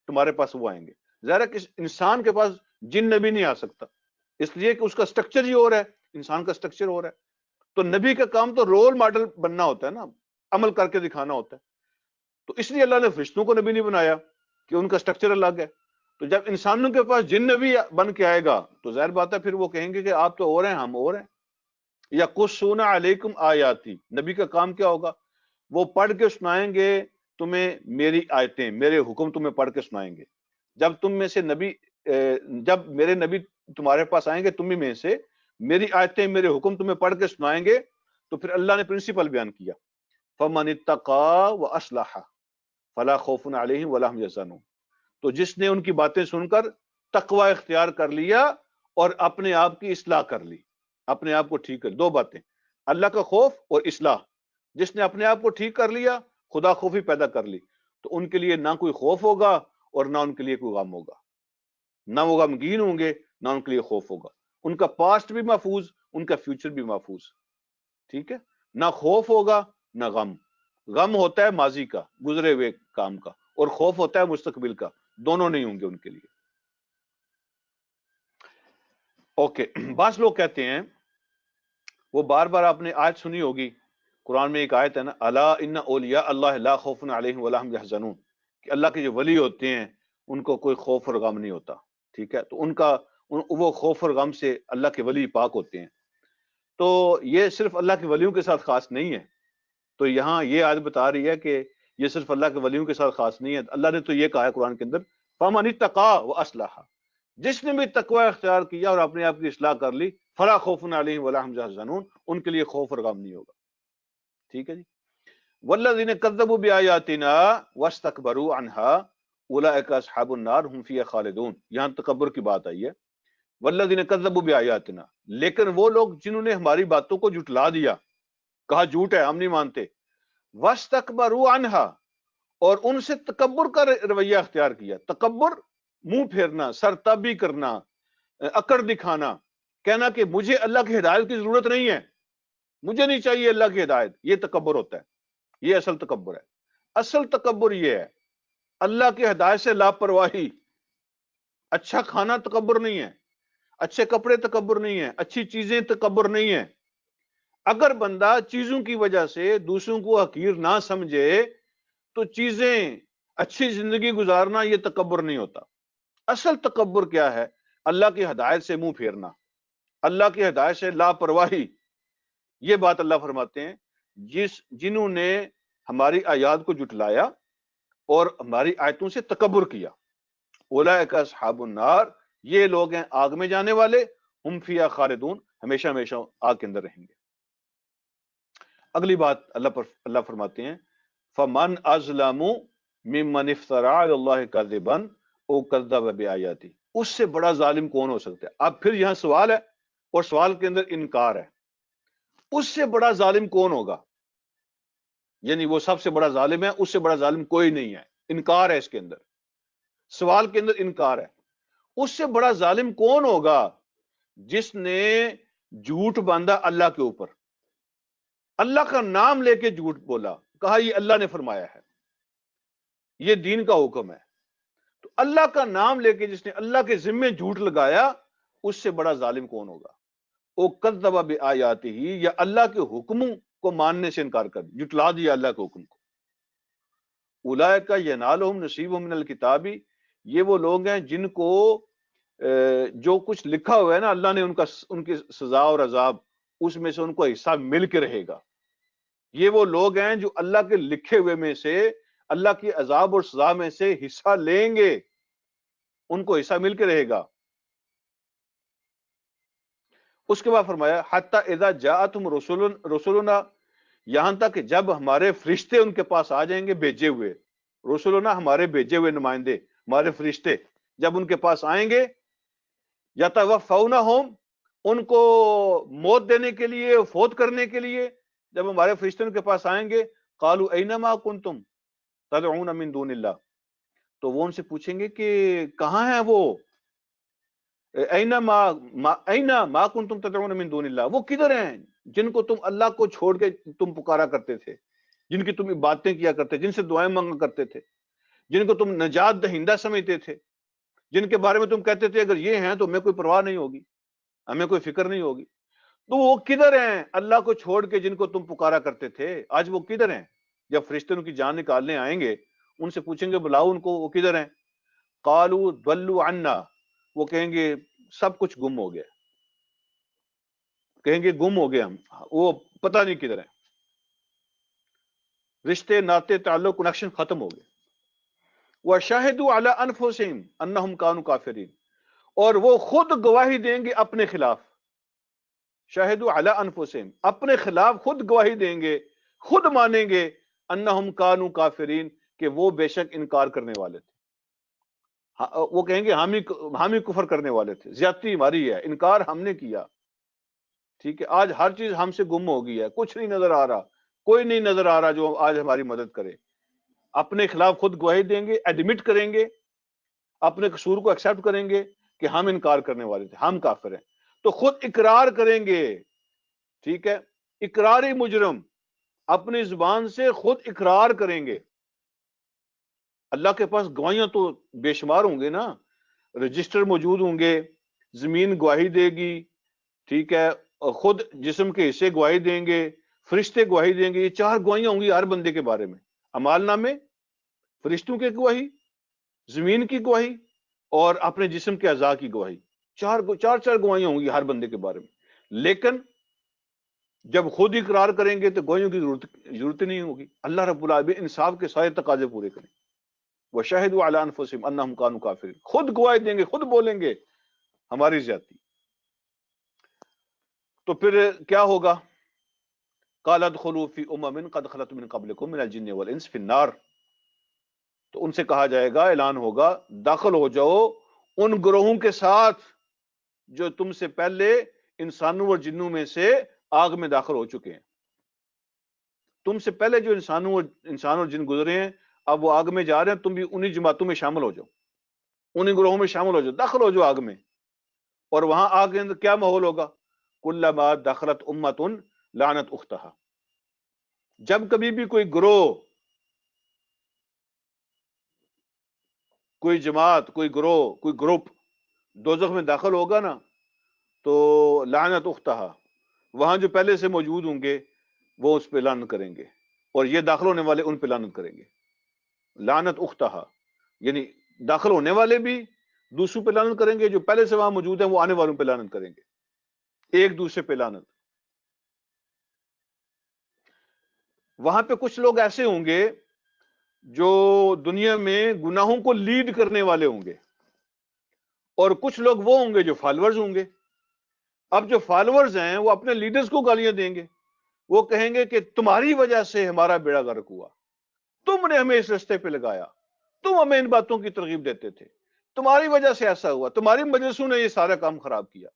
تمہارے پاس وہ آئیں گے. ظاہر ہے کہ انسان کے پاس جن نبی نہیں آ سکتا، اس لیے کہ اس کا سٹرکچر ہی اور ہے، انسان کا سٹرکچر اور ہے. تو نبی کا کام تو رول ماڈل بننا ہوتا ہے نا، عمل کر کے دکھانا ہوتا ہے. تو اس لیے اللہ نے فرشتوں کو نبی نہیں بنایا کہ ان کا سٹرکچر الگ ہے. تو جب انسانوں کے پاس جن نبی بن کے آئے گا تو ظاہر بات ہے پھر وہ کہیں گے کہ آپ تو اور ہیں، ہم اور ہیں. یا قصون علیکم آیاتی، نبی کا کام کیا ہوگا؟ وہ پڑھ کے سنائیں گے تمہیں میری آیتیں، میرے حکم تمہیں پڑھ کے سنائیں گے. جب تم میں سے نبی جب میرے نبی تمہارے پاس آئیں گے، تم میں سے میری آیتیں، میرے حکم تمہیں پڑھ کے سنائیں گے. تو پھر اللہ نے پرنسپل بیان کیا، فمن اتقى واصلح فلا خوف علیہم ولا هم يحزنون. تو جس نے ان کی باتیں سن کر تقوی اختیار کر لیا اور اپنے آپ کی اصلاح کر لی، اپنے آپ کو ٹھیک کر، دو باتیں، اللہ کا خوف اور اصلاح. جس نے اپنے آپ کو ٹھیک کر لیا، خدا خوفی پیدا کر لی، تو ان کے لیے نہ کوئی خوف ہوگا اور نہ ان کے لیے کوئی غم ہوگا. نہ وہ غمگین ہوں گے، نہ ان کے لیے خوف ہوگا. ان کا پاسٹ بھی محفوظ، ان کا فیوچر بھی محفوظ. ٹھیک ہے، نہ خوف ہوگا نہ غم. غم ہوتا ہے ماضی کا، گزرے ہوئے کام کا، اور خوف ہوتا ہے مستقبل کا. دونوں نہیں ہوں گے ان کے لیے. اوکے. بعض لوگ کہتے ہیں، وہ بار بار آپ نے آیت سنی ہوگی، قرآن میں ایک آیت ہے نا، الا ان اولیاء اللہ لا خوف علیہم ولا هم يحزنون، کہ اللہ کے جو ولی ہوتے ہیں ان کو کوئی خوف اور غم نہیں ہوتا. ٹھیک ہے، تو ان کا وہ خوف اور غم سے اللہ کے ولی پاک ہوتے ہیں. تو یہ صرف اللہ کے ولیوں کے ساتھ خاص نہیں ہے. تو یہاں یہ آیت بتا رہی ہے کہ یہ صرف اللہ کے ولیوں کے ساتھ خاص نہیں ہے. اللہ نے تو یہ کہا ہے قرآن کے اندر، فمن اتقى واصلح، جس نے بھی تقوی اختیار کیا اور اپنے آپ کی اصلاح کر لی، فلا خوف علیہم ولا هم يحزنون، ان کے لیے خوف اور غم نہیں ہوگا. ٹھیک ہے جی. والذین کذبوا بآیاتنا واستکبروا عنها اولئک اصحاب النار هم فیہا خالدون. یہاں تکبر کی بات آئی ہے. والذین کذبوا بآیاتنا، لیکن وہ لوگ جنہوں نے ہماری باتوں کو جھٹلا دیا، کہا جھوٹ ہے، ہم نہیں مانتے. واستکبروا عنها، اور ان سے تکبر کا رویہ اختیار کیا. تکبر منہ پھیرنا، سرتابی کرنا، اکڑ دکھانا، کہنا کہ مجھے اللہ کی ہدایت کی ضرورت نہیں ہے، مجھے نہیں چاہیے اللہ کی ہدایت، یہ تکبر ہوتا ہے، یہ اصل تکبر ہے۔ اصل تکبر یہ ہے اللہ کی ہدایت سے لاپرواہی۔ اچھا کھانا تکبر نہیں ہے، اچھے کپڑے تکبر نہیں ہے، اچھی چیزیں تکبر نہیں ہے۔ اگر بندہ چیزوں کی وجہ سے دوسروں کو حقیر نہ سمجھے تو چیزیں، اچھی زندگی گزارنا یہ تکبر نہیں ہوتا۔ اصل تکبر کیا ہے؟ اللہ کی ہدایت سے منہ پھیرنا، اللہ کی ہدایت سے لاپرواہی۔ یہ بات اللہ فرماتے ہیں جنہوں نے ہماری آیات کو جھٹلایا اور ہماری آیتوں سے تکبر کیا، اولئک اصحاب النار، یہ لوگ ہیں آگ میں جانے والے، ہم فیہا خالدون، ہمیشہ ہمیشہ آگ کے اندر رہیں گے۔ اگلی بات اللہ فرماتے ہیں فمن اظلم ممن افترى علی اللہ کذبا او کذب بآیاتہ، اس سے بڑا ظالم کون ہو سکتا ہے؟ اب پھر یہاں سوال ہے اور سوال کے اندر انکار ہے، اس سے بڑا ظالم کون ہوگا؟ یعنی وہ سب سے بڑا ظالم ہے، اس سے بڑا ظالم کوئی نہیں ہے، انکار ہے اس کے اندر، سوال کے اندر انکار ہے۔ اس سے بڑا ظالم کون ہوگا جس نے جھوٹ باندھا اللہ کے اوپر، اللہ کا نام لے کے جھوٹ بولا، کہا یہ اللہ نے فرمایا ہے، یہ دین کا حکم ہے، تو اللہ کا نام لے کے جس نے اللہ کے ذمے جھوٹ لگایا، اس سے بڑا ظالم کون ہوگا؟ او کذب بآیاتہ، یا اللہ کے حکموں کو ماننے سے انکار کر دیا، جھٹلا دیا اللہ کے حکم کو۔ اولئک ینالہم نصیبہم من الکتاب، یہ وہ لوگ ہیں جن کو جو کچھ لکھا ہوا ہے نا اللہ نے ان کی سزا اور عذاب، اس میں سے ان کو حصہ مل کے رہے گا۔ یہ وہ لوگ ہیں جو اللہ کے لکھے ہوئے میں سے، اللہ کی عذاب اور سزا میں سے حصہ لیں گے، ان کو حصہ مل کے رہے گا۔ اس کے بعد فرمایا حتی اذا جاءتہم رسلنا، یہاں تک کہ جب ہمارے فرشتے ان کے پاس آ جائیں گے بھیجے ہوئے، رسلنا ہمارے بھیجے ہوئے نمائندے، ہمارے فرشتے جب ان کے پاس آئیں گے، یتوفونہم، ان کو موت دینے کے لیے، فوت کرنے کے لیے، جب ہمارے فرشتے ان کے پاس آئیں گے، قالوا اینما کنتم تدعون من دون اللہ، تو وہ ان سے پوچھیں گے کہ کہاں ہیں وہ، ما کنتم تدعون من دون اللہ، وہ کدھر ہیں جن کو تم اللہ کو چھوڑ کے تم پکارا کرتے تھے، جن کی تم باتیں کیا کرتے، جن سے دعائیں مانگا کرتے تھے، جن کو تم نجات دہندہ سمجھتے تھے، جن کے بارے میں تم کہتے تھے اگر یہ ہیں تو ہمیں کوئی پرواہ نہیں ہوگی، ہمیں کوئی فکر نہیں ہوگی، تو وہ کدھر ہیں اللہ کو چھوڑ کے جن کو تم پکارا کرتے تھے؟ آج وہ کدھر ہیں؟ جب فرشتے ان کی جان نکالنے آئیں گے، ان سے پوچھیں گے بلاؤ ان کو، وہ کدھر ہیں؟ قالوا ضلوا عنا، وہ کہیں گے سب کچھ گم ہو گیا، کہیں گے گم ہو گئے ہم، وہ پتہ نہیں کدھر ہیں، رشتے ناطے تعلق کنیکشن ختم ہو گئے۔ وَشَهِدُوا عَلَىٰ أَنفُسِهِمْ أَنَّهُمْ كَانُوا كَافِرِينَ، اور وہ خود گواہی دیں گے اپنے خلاف، شَهِدُوا عَلَىٰ أَنفُسِهِمْ، اپنے خلاف خود گواہی دیں گے، خود مانیں گے، أَنَّهُمْ كَانُوا كَافِرِينَ، کہ وہ بے شک انکار کرنے والے تھے۔ وہ کہیں گے ہم ہی کفر کرنے والے تھے، زیادتی ہماری ہے، انکار ہم نے کیا۔ ٹھیک ہے، آج ہر چیز ہم سے گم ہو گئی ہے، کچھ نہیں نظر آ رہا، کوئی نہیں نظر آ رہا جو آج ہماری مدد کرے۔ اپنے خلاف خود گواہی دیں گے، ایڈمٹ کریں گے، اپنے قصور کو ایکسیپٹ کریں گے کہ ہم انکار کرنے والے تھے، ہم کافر ہیں، تو خود اقرار کریں گے۔ ٹھیک ہے، اقراری مجرم اپنی زبان سے خود اقرار کریں گے۔ اللہ کے پاس گواہیاں تو بے شمار ہوں گے نا، رجسٹر موجود ہوں گے، زمین گواہی دے گی، ٹھیک ہے، اور خود جسم کے حصے گواہی دیں گے، فرشتے گواہی دیں گے، یہ چار گواہیاں ہوں گی ہر بندے کے بارے میں، اعمال نامے، فرشتوں کی گواہی، زمین کی گواہی، اور اپنے جسم کے اعضاء کی گواہی، چار گواہیاں ہوں گی ہر بندے کے بارے میں۔ لیکن جب خود اقرار کریں گے تو گواہیوں کی ضرورت نہیں ہوگی۔ اللہ رب العالمین انصاف کے سارے تقاضے پورے کریں۔ وَشَهِدُوا عَلَىٰ أَنفُسِهِمْ أَنَّهُمْ كَانُوا كَافِرِينَ، خود گواہی دیں گے، خود بولیں گے ہماری زیادتی۔ تو پھر کیا ہوگا؟ قَالَ ادْخُلُوا فِي أُمَمٍ قَدْ خَلَتْ مِن قَبْلِكُم مِنَ الْجِنِّ وَالْإِنسِ فِي النَّارِ، تو ان سے کہا جائے گا، اعلان ہوگا، داخل ہو جاؤ ان گروہوں کے ساتھ جو تم سے پہلے انسانوں اور جنوں میں سے آگ میں داخل ہو چکے ہیں۔ تم سے پہلے جو انسان اور جن گزرے ہیں اب وہ آگ میں جا رہے ہیں، تم بھی انہی جماعتوں میں شامل ہو جاؤ۔ انہیں گروہوں میں شامل ہو جاؤ، داخل ہو جاؤ آگ میں. اور وہاں آگ کے اندر کیا ماحول ہوگا؟ کلما دخلت امت لعنت اختہا. جب کبھی بھی کوئی گروہ، کوئی جماعت، کوئی گروہ، کوئی گروپ دوزخ میں داخل ہوگا نا، تو لعنت اختہا، وہاں جو پہلے سے موجود ہوں گے وہ اس پہ لعنت کریں گے، اور یہ داخل ہونے والے ان پہ لعنت کریں گے. لعنت اختہا یعنی داخل ہونے والے بھی دوسروں پہ لعنت کریں گے، جو پہلے سے وہاں موجود ہیں وہ آنے والوں پہ لعنت کریں گے، ایک دوسرے پہ لعنت. وہاں پہ کچھ لوگ ایسے ہوں گے جو دنیا میں گناہوں کو لیڈ کرنے والے ہوں گے، اور کچھ لوگ وہ ہوں گے جو فالورز ہوں گے. اب جو فالورز ہیں وہ اپنے لیڈرز کو گالیاں دیں گے، وہ کہیں گے کہ تمہاری وجہ سے ہمارا بیڑا غرق ہوا، تم نے ہمیں اس رستے پہ لگایا، تم ہمیں ان باتوں کی ترغیب دیتے تھے، تمہاری وجہ سے ایسا ہوا، تمہاری مجلسوں نے یہ سارا کام خراب کیا.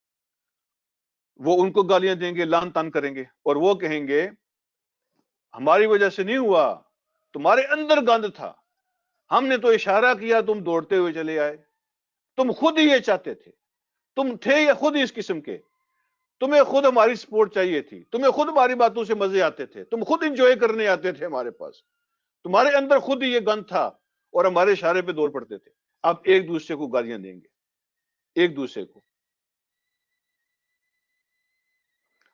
وہ ان کو گالیاں دیں گے، لعن طعن کریں گے، اور وہ کہیں گے ہماری وجہ سے نہیں ہوا، تمہارے اندر گند تھا، ہم نے تو اشارہ کیا تم دوڑتے ہوئے چلے آئے، تم خود ہی یہ چاہتے تھے، تم تھے یا خود ہی اس قسم کے، تمہیں خود ہماری سپورٹ چاہیے تھی، تمہیں خود ہماری باتوں سے مزے آتے تھے، تم خود انجوائے کرنے آتے تھے ہمارے پاس، تمہارے اندر خود ہی یہ گند تھا اور ہمارے اشارے پہ دوڑ پڑتے تھے. اب ایک دوسرے کو گالیاں دیں گے، ایک دوسرے کو.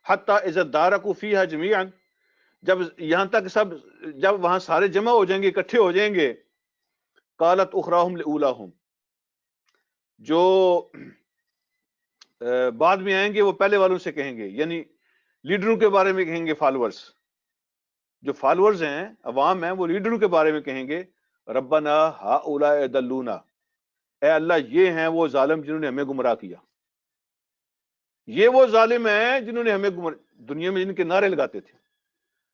حتی اذا دارکوا فیہا جمیعا، جب یہاں تک جب وہاں سارے جمع ہو جائیں گے، اکٹھے ہو جائیں گے، قالت اخراہم لاولاہم، جو بعد میں آئیں گے وہ پہلے والوں سے کہیں گے، یعنی لیڈروں کے بارے میں کہیں گے. فالورز، جو فالورز ہیں، عوام ہیں، وہ لیڈروں کے بارے میں کہیں گے ربنا ہؤلاء ضلونا، اے اللہ یہ ہیں وہ ظالم جنہوں نے ہمیں گمراہ کیا، یہ وہ ظالم ہیں جنہوں نے ہمیں دنیا میں جن کے نعرے لگاتے تھے،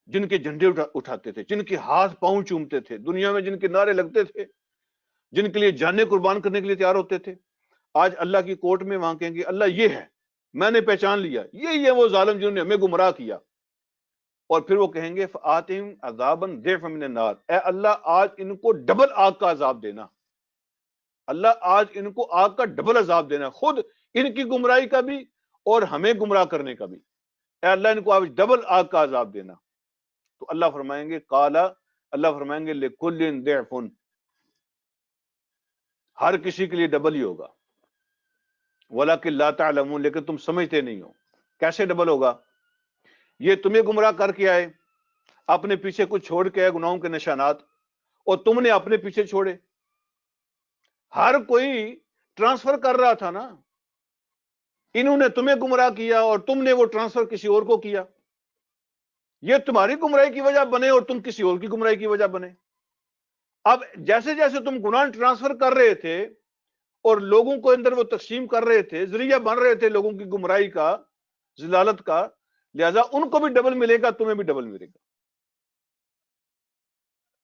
جن کے جھنڈے اٹھاتے تھے، جن کے ہاتھ پاؤں چومتے تھے، دنیا میں جن کے نعرے لگتے تھے، جن کے لیے جانیں قربان کرنے کے لیے تیار ہوتے تھے، آج اللہ کی کورٹ میں وہاں کہیں گے اللہ یہ ہے، میں نے پہچان لیا، یہ وہ ظالم جنہوں نے ہمیں گمراہ کیا. اور پھر وہ کہیں گے فآتہم عذابا ضعفا من النار، اے اللہ آج ان کو ڈبل آگ کا عذاب دینا، اللہ آج ان کو آگ کا ڈبل عذاب دینا، خود ان کی گمراہی کا بھی اور ہمیں گمراہ کرنے کا بھی، اے اللہ ان کو آج ڈبل آگ کا عذاب دینا. تو اللہ فرمائیں گے اللہ فرمائیں گے لکل ضعف، ہر کسی کے لیے ڈبل ہی ہوگا، ولکن لا تعلمون، لیکن تم سمجھتے نہیں ہو. کیسے ڈبل ہوگا؟ یہ تمہیں گمراہ کر کے آئے، اپنے پیچھے کچھ چھوڑ کے آئے گناہوں کے نشانات، اور تم نے اپنے پیچھے چھوڑے. ہر کوئی ٹرانسفر کر رہا تھا نا، انہوں نے تمہیں گمراہ کیا اور تم نے وہ ٹرانسفر کسی اور کو کیا. یہ تمہاری گمراہی کی وجہ بنے اور تم کسی اور کی گمراہی کی وجہ بنے. اب جیسے جیسے تم گناہ ٹرانسفر کر رہے تھے اور لوگوں کو اندر وہ تقسیم کر رہے تھے، ذریعہ بن رہے تھے لوگوں کی گمراہی کا، ضلالت کا، لہذا ان کو بھی ڈبل ملے گا، تمہیں بھی ڈبل ملے گا.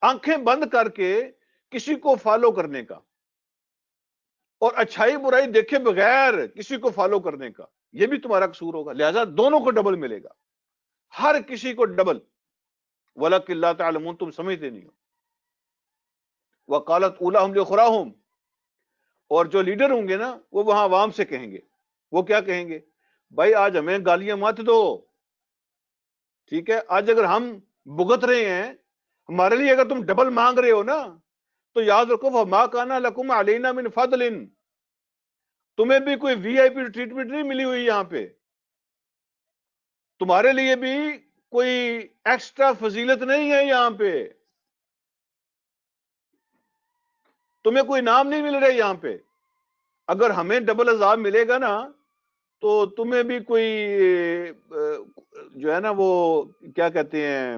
آنکھیں بند کر کے کسی کو فالو کرنے کا اور اچھائی برائی دیکھے بغیر کسی کو فالو کرنے کا، یہ بھی تمہارا قصور ہوگا، لہذا دونوں کو ڈبل ملے گا، ہر کسی کو ڈبل. وَلَكِنْ لَا تَعْلَمُونَ، تم سمجھتے نہیں ہو. وَقَالَتْ أُولَاهُمْ لِأُخْرَاهُمْ، اور جو لیڈر ہوں گے نا وہ وہاں عوام سے کہیں گے، وہ کیا کہیں گے؟ بھائی آج ہمیں گالیاں مت دو، ٹھیک ہے، آج اگر ہم بھگت رہے ہیں، ہمارے لیے اگر تم ڈبل مانگ رہے ہو نا، تو یاد رکھو وَمَا كَانَ لَكُمْ عَلَيْنَا مِنْ فَضْلٍ، تمہیں بھی کوئی وی آئی پی ٹریٹمنٹ نہیں ملی ہوئی یہاں پہ، تمہارے لیے بھی کوئی ایکسٹرا فضیلت نہیں ہے یہاں پہ، تمہیں کوئی نام نہیں مل رہے یہاں پہ. اگر ہمیں ڈبل عذاب ملے گا نا تو تمہیں بھی کوئی جو ہے نا وہ کیا کہتے ہیں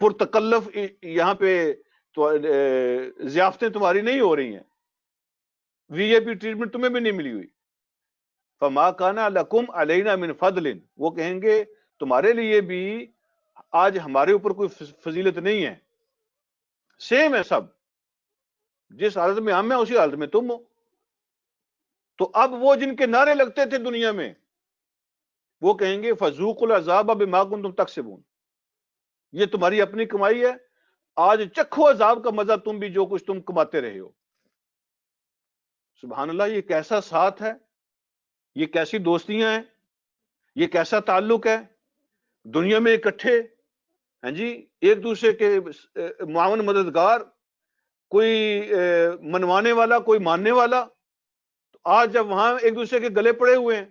پرتکلف یہاں پہ ضیافتیں تمہاری نہیں ہو رہی ہیں، وی اے پی ٹریٹمنٹ تمہیں بھی نہیں ملی ہوئی. فما کان لکم علینا من فضل، وہ کہیں گے تمہارے لیے بھی آج ہمارے اوپر کوئی فضیلت نہیں ہے، سیم ہے سب، جس حالت میں ہم ہیں اسی حالت میں تم ہو. تو اب وہ جن کے نعرے لگتے تھے دنیا میں وہ کہیں گے فذوقوا العذاب بما کنتم تکسبون، یہ تمہاری اپنی کمائی ہے، آج چکھو عذاب کا مزہ تم بھی جو کچھ تم کماتے رہے ہو. سبحان اللہ، یہ کیسا ساتھ ہے، یہ کیسی دوستیاں ہیں، یہ کیسا تعلق ہے، دنیا میں اکٹھے، ہاں جی، ایک دوسرے کے معاون مددگار، کوئی منوانے والا، کوئی ماننے والا۔ تو آج جب وہاں ایک دوسرے کے گلے پڑے ہوئے ہیں،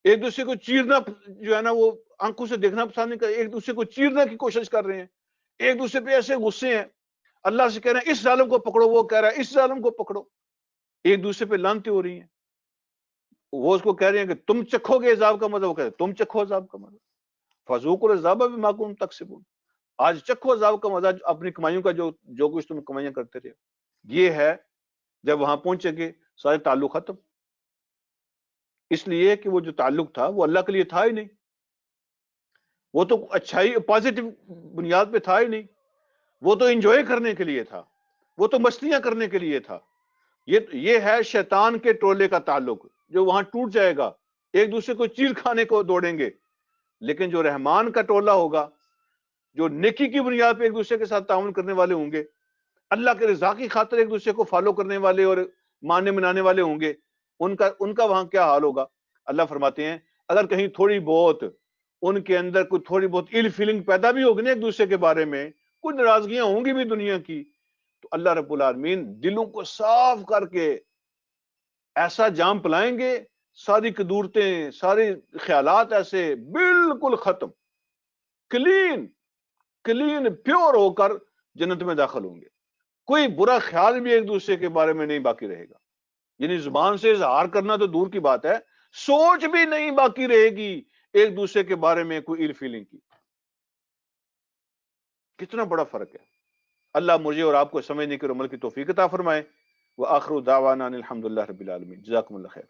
ایک دوسرے کو چیرنا جو ہے نا وہ آنکھوں سے دیکھنا پسند نہیں کر، ایک دوسرے کو چیرنے کی کوشش کر رہے ہیں، ایک دوسرے پہ ایسے غصے ہیں، اللہ سے کہہ رہے ہیں اس ظالم کو پکڑو، وہ کہہ رہا ہے اس ظالم کو پکڑو، ایک دوسرے پہ لعنتیں ہو رہی ہیں۔ وہ اس کو کہہ رہے ہیں کہ تم چکھو گے عذاب کا مزہ، وہ کہہ رہے ہیں تم چکھو عذاب کا مزہ، فذوقوا العذاب بما کنتم تکسبون، آج چکھو عذاب کا مزہ اپنی کمائیوں کا، جو کچھ تم کمائیاں کرتے رہے۔ یہ ہے جب وہاں پہنچے گے سارے تعلق ختم، اس لیے کہ وہ جو تعلق تھا وہ اللہ کے لیے تھا ہی نہیں، وہ تو اچھائی پازیٹو بنیاد پہ تھا ہی نہیں، وہ تو انجوائے کرنے کے لیے تھا، وہ تو مستیاں کرنے کے لیے تھا۔ یہ ہے شیطان کے ٹولے کا تعلق جو وہاں ٹوٹ جائے گا، ایک دوسرے کو چیر کھانے کو دوڑیں گے۔ لیکن جو رحمان کا ٹولہ ہوگا، جو نیکی کی بنیاد پہ ایک دوسرے کے ساتھ تعاون کرنے والے ہوں گے، اللہ کے رضا کی خاطر ایک دوسرے کو فالو کرنے والے اور ماننے منانے والے ہوں گے، ان کا وہاں کیا حال ہوگا؟ اللہ فرماتے ہیں اگر کہیں تھوڑی بہت ان کے اندر کوئی تھوڑی بہت ایل فیلنگ پیدا بھی ہوگی نا ایک دوسرے کے بارے میں، کوئی ناراضگیاں ہوں گی بھی دنیا کی، تو اللہ رب العالمین دلوں کو صاف کر کے ایسا جام پلائیں گے، ساری قدورتیں، سارے خیالات ایسے بالکل ختم، کلین پیور ہو کر جنت میں داخل ہوں گے۔ کوئی برا خیال بھی ایک دوسرے کے بارے میں نہیں باقی رہے گا، یعنی زبان سے اظہار کرنا تو دور کی بات ہے، سوچ بھی نہیں باقی رہے گی ایک دوسرے کے بارے میں کوئی ایل فیلنگ کی۔ کتنا بڑا فرق ہے۔ اللہ مجھے اور آپ کو سمجھنے کے اور عمل کی توفیق عطا فرمائے۔ وآخر دعوانا ان الحمد للہ رب العالمین۔ جزاکم اللہ خیر۔